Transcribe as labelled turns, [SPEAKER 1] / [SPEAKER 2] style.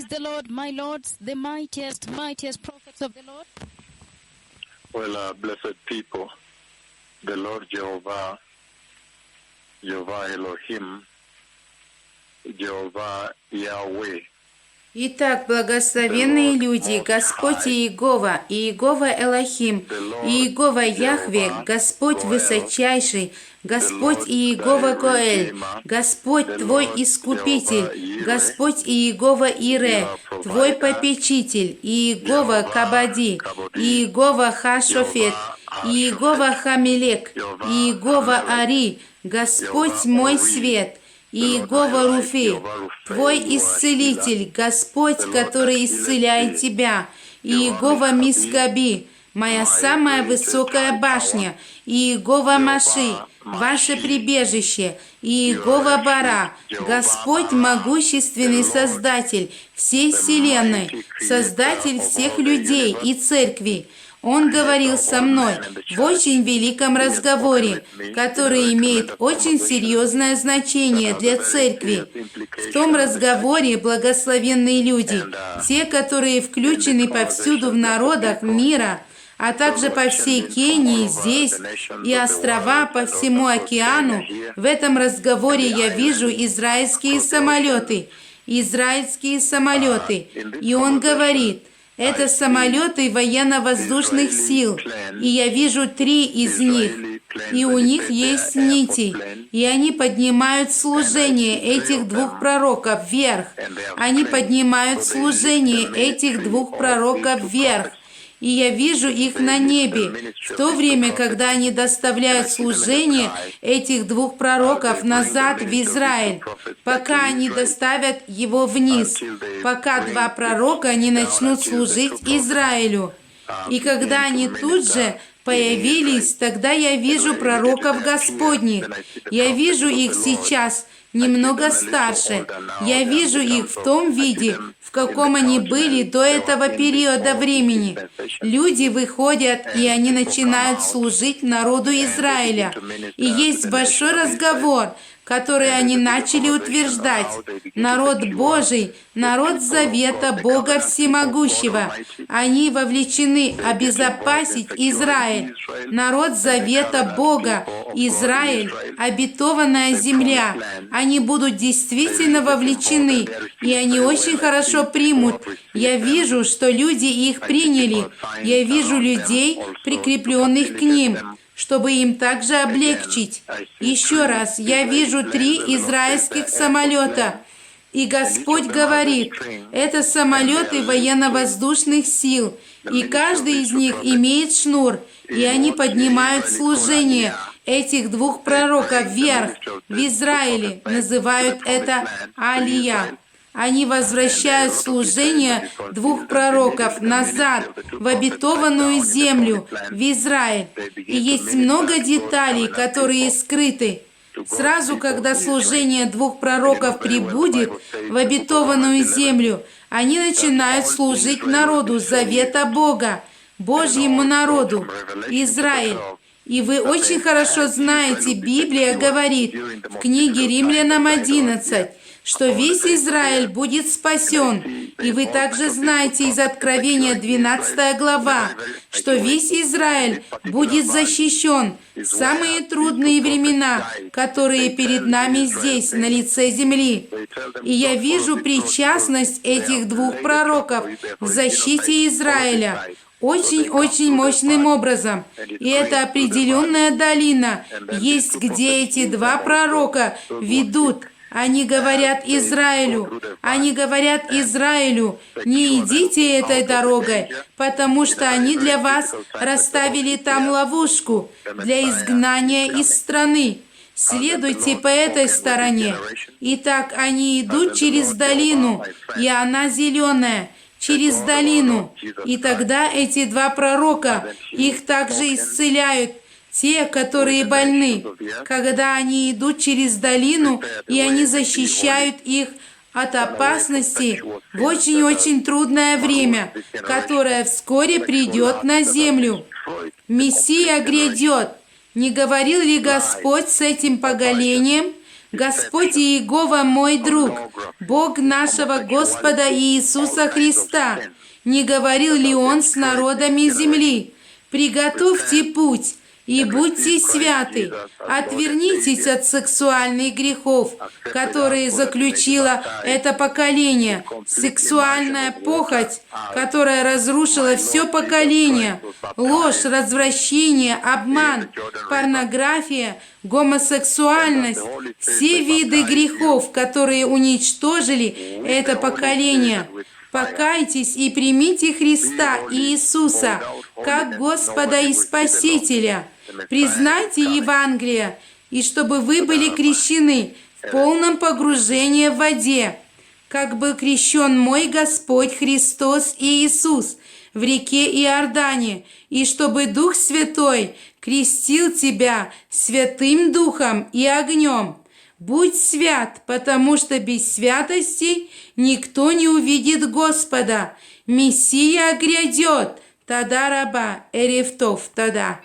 [SPEAKER 1] the Lord, my lords, the mightiest prophets of the Lord.
[SPEAKER 2] Well, blessed people, the Lord Jehovah Elohim, Jehovah Yahweh.
[SPEAKER 3] Итак, благословенные люди, Господь Иегова, Иегова Элохим, Иегова Яхве, Господь Высочайший, Господь Иегова Гоэль, Господь Твой Искупитель, Господь Иегова Ире, Твой Попечитель, Иегова Кабади, Иегова Хашофет, Иегова Хамелек, Иегова Ари, Господь мой свет, Иегова Руфи, Твой Исцелитель, Господь, который исцеляет тебя, Иегова Мискаби, моя самая высокая башня, Иегова Маши, ваше прибежище, Иегова Бара, Господь могущественный Создатель всей вселенной, Создатель всех людей и церкви. Он говорил со мной в очень великом разговоре, который имеет очень серьезное значение для церкви. В том разговоре благословенные люди, те, которые включены повсюду в народах мира, а также по всей Кении здесь и острова по всему океану, в этом разговоре я вижу израильские самолеты. И он говорит: это самолеты военно-воздушных сил, и я вижу 3 из них, и у них есть нити, и они поднимают служение этих 2 пророков вверх. Они поднимают служение этих 2 пророков вверх. И я вижу их на небе, в то время, когда они доставляют служение этих 2 пророков назад в Израиль, пока они доставят его вниз, пока 2 пророка не начнут служить Израилю. И когда они тут же появились, тогда я вижу пророков Господних. Я вижу их сейчас немного старше. Я вижу их в том виде, в каком они были до этого периода времени. Люди выходят, и они начинают служить народу Израиля. И есть большой разговор, который они начали утверждать. Народ Божий, народ завета Бога Всемогущего. Они вовлечены обезопасить Израиль. Народ завета Бога, Израиль, обетованная земля. Они будут действительно вовлечены, и они очень хорошо примут. Я вижу, что люди их приняли. Я вижу людей, прикрепленных к ним, чтобы им также облегчить. Еще раз, я вижу 3 израильских самолета. И Господь говорит: это самолеты военно-воздушных сил, и каждый из них имеет шнур, и они поднимают служение этих 2 пророков вверх в Израиле. Называют это Алия. Они возвращают служение 2 пророков назад, в обетованную землю, в Израиль. И есть много деталей, которые скрыты. Сразу, когда служение 2 пророков прибудет в обетованную землю, они начинают служить народу завета Бога, Божьему народу, Израиль. И вы очень хорошо знаете, Библия говорит в книге Римлянам 11, что весь Израиль будет спасен. И вы также знаете из Откровения 12 глава, что весь Израиль будет защищен в самые трудные времена, которые перед нами здесь, на лице земли. И я вижу причастность этих 2 пророков в защите Израиля очень-очень мощным образом. И это определенная долина есть, где эти 2 пророка ведут. Они говорят Израилю, не идите этой дорогой, потому что они для вас расставили там ловушку для изгнания из страны. Следуйте по этой стороне. Итак, они идут через долину, и она зеленая, через долину. И тогда эти 2 пророка их также исцеляют. Те, которые больны, когда они идут через долину, и они защищают их от опасности в очень-очень трудное время, которое вскоре придет на землю. Мессия грядет. Не говорил ли Господь с этим поколением? Господь Иегова мой друг, Бог нашего Господа Иисуса Христа, не говорил ли Он с народами земли? Приготовьте путь и будьте святы, отвернитесь от сексуальных грехов, которые заключило это поколение, сексуальная похоть, которая разрушила все поколение, ложь, развращение, обман, порнография, гомосексуальность, все виды грехов, которые уничтожили это поколение. Покайтесь и примите Христа Иисуса как Господа и Спасителя. Признайте Евангелие, и чтобы вы были крещены в полном погружении в воде, как был крещен мой Господь Христос Иисус в реке Иордане, и чтобы Дух Святой крестил тебя Святым Духом и огнем. Будь свят, потому что без святости никто не увидит Господа. Мессия грядет. Тада раба, эрифтов, тада.